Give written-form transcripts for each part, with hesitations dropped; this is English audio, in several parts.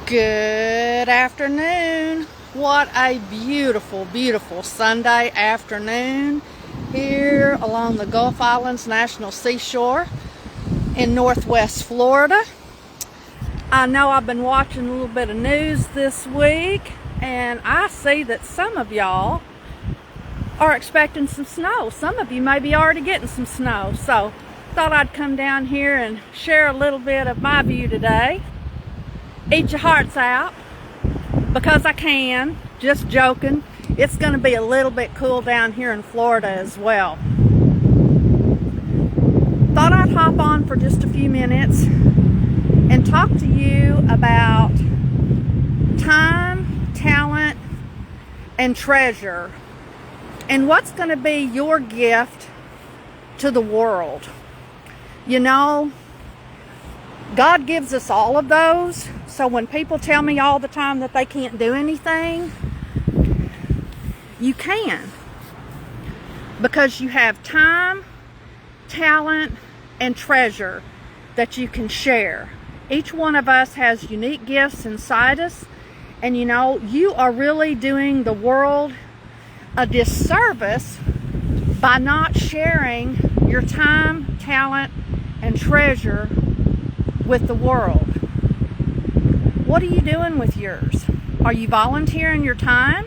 Good afternoon. What a beautiful, beautiful Sunday afternoon here along the Gulf Islands National Seashore in Northwest Florida. I know I've been watching a little bit of news this week, and I see that some of y'all are expecting some snow. Some of you may be already getting some snow. So thought I'd come down here and share a little bit of my view today. Eat your hearts out, because I can. Just joking. It's going to be a little bit cool down here in Florida as well. Thought I'd hop on for just a few minutes and talk to you about time, talent, and treasure, and what's going to be your gift to the world. You know, God gives us all of those. So when people tell me all the time that they can't do anything, you can. Because you have time, talent, and treasure that you can share. Each one of us has unique gifts inside us. And you know, you are really doing the world a disservice by not sharing your time, talent, and treasure with the world. What are you doing with yours? Are you volunteering your time?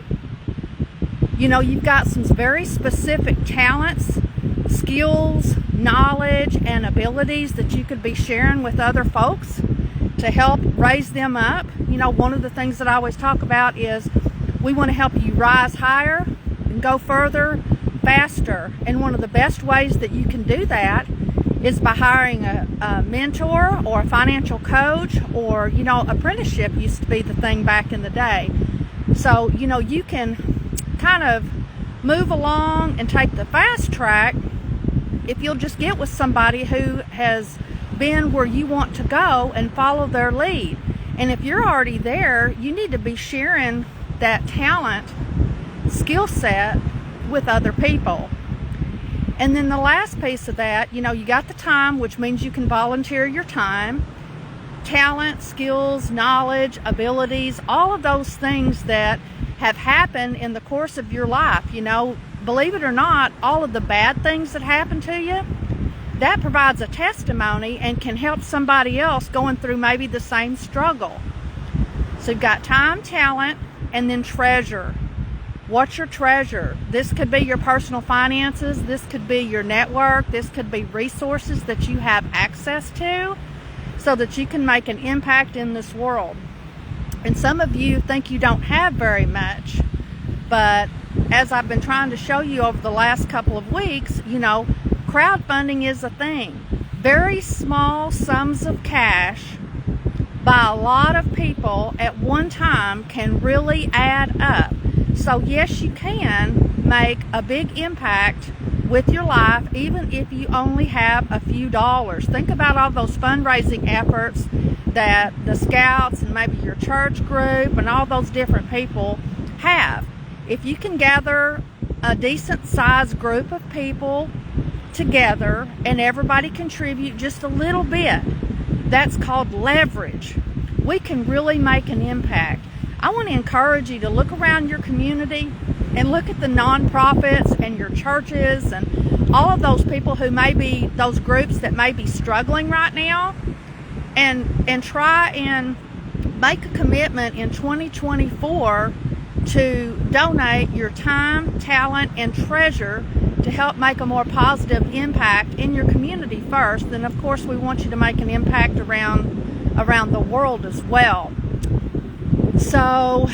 You know, you've got some very specific talents, skills, knowledge, and abilities that you could be sharing with other folks to help raise them up. You know, one of the things that I always talk about is we want to help you rise higher and go further, faster. And one of the best ways that you can do that is by hiring a mentor or a financial coach, or, you know, apprenticeship used to be the thing back in the day. So, you know, you can kind of move along and take the fast track if you'll just get with somebody who has been where you want to go and follow their lead. And if you're already there, you need to be sharing that talent, skill set with other people. And then the last piece of that, you know, you got the time, which means you can volunteer your time, talent, skills, knowledge, abilities, all of those things that have happened in the course of your life. You know, believe it or not, all of the bad things that happen to you, that provides a testimony and can help somebody else going through maybe the same struggle. So you've got time, talent, and then treasure. What's your treasure? This could be your personal finances. This could be your network. This could be resources that you have access to so that you can make an impact in this world. And some of you think you don't have very much, but as I've been trying to show you over the last couple of weeks, you know, crowdfunding is a thing. Very small sums of cash by a lot of people at one time can really add up. So yes, you can make a big impact with your life, even if you only have a few dollars. Think about all those fundraising efforts that the Scouts and maybe your church group and all those different people have. If you can gather a decent sized group of people together and everybody contribute just a little bit, that's called leverage. We can really make an impact. I want to encourage you to look around your community and look at the nonprofits and your churches and all of those people who may be, those groups that may be struggling right now, and try and make a commitment in 2024 to donate your time, talent, and treasure to help make a more positive impact in your community first. And of course, we want you to make an impact around the world as well. So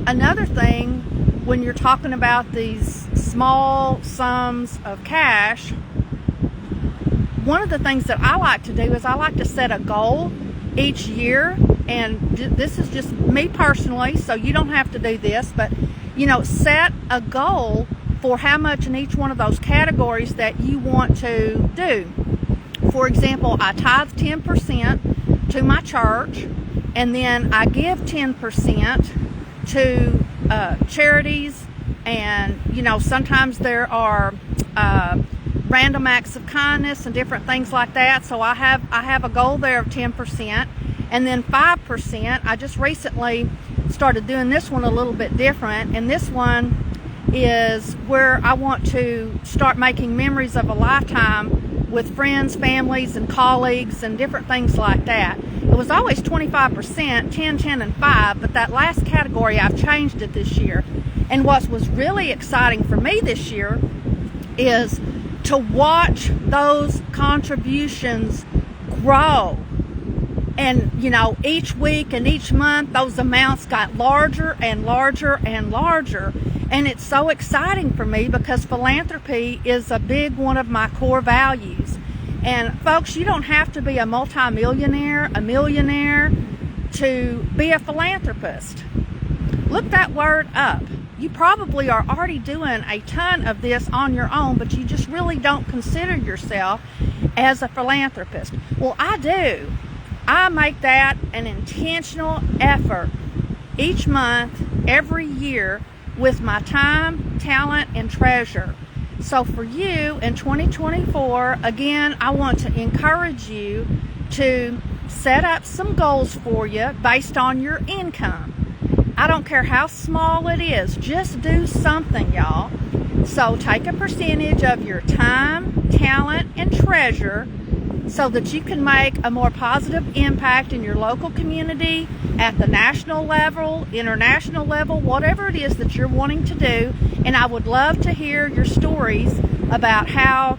another thing, when you're talking about these small sums of cash, one of the things that I like to do is I like to set a goal each year. And this is just me personally, so you don't have to do this, but, you know, set a goal for how much in each one of those categories that you want to do. For example, I tithe 10% to my church, and then I give 10% to charities, and, you know, sometimes there are random acts of kindness and different things like that. So I have a goal there of 10%. And then 5%, I just recently started doing this one a little bit different, and this one is where I want to start making memories of a lifetime with friends, families, and colleagues, and different things like that. It was always 25%, 10, 10, and 5, but that last category, I've changed it this year. And what was really exciting for me this year is to watch those contributions grow. And, you know, each week and each month, those amounts got larger and larger and larger. And it's so exciting for me because philanthropy is a big one of my core values. And folks, you don't have to be a multimillionaire, a millionaire to be a philanthropist. Look that word up. You probably are already doing a ton of this on your own, but you just really don't consider yourself as a philanthropist. Well, I do. I make that an intentional effort each month, every year, with my time, talent, and treasure. So for you in 2024, again, I want to encourage you to set up some goals for you based on your income. I don't care how small it is, just do something, y'all. So take a percentage of your time, talent, and treasure so that you can make a more positive impact in your local community, at the national level, international level, whatever it is that you're wanting to do. And I would love to hear your stories about how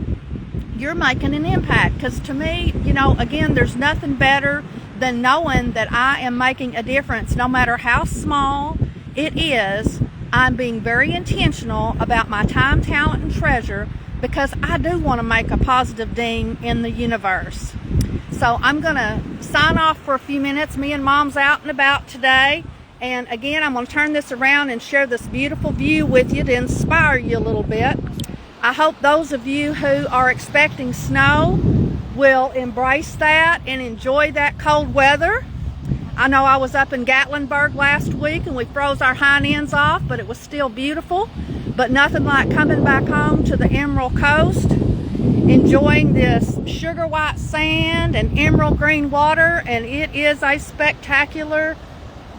you're making an impact. Because to me, you know, again, there's nothing better than knowing that I am making a difference. No matter how small it is, I'm being very intentional about my time, talent, and treasure, because I do want to make a positive ding in the universe. So I'm going to sign off for a few minutes. Me and Mom's out and about today. And again, I'm going to turn this around and share this beautiful view with you to inspire you a little bit. I hope those of you who are expecting snow will embrace that and enjoy that cold weather. I know I was up in Gatlinburg last week and we froze our hind ends off, but it was still beautiful. But nothing like coming back home to the Emerald Coast, enjoying this sugar white sand and emerald green water, and it is a spectacular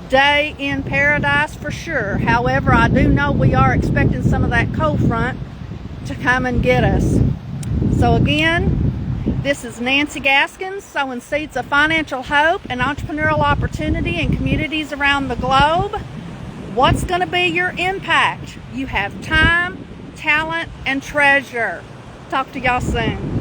day in paradise for sure. However, I do know we are expecting some of that cold front to come and get us. So again, this is Nancy Gaskins, sowing seeds of financial hope and entrepreneurial opportunity in communities around the globe. What's going to be your impact? You have time, talent, and treasure. Talk to y'all soon.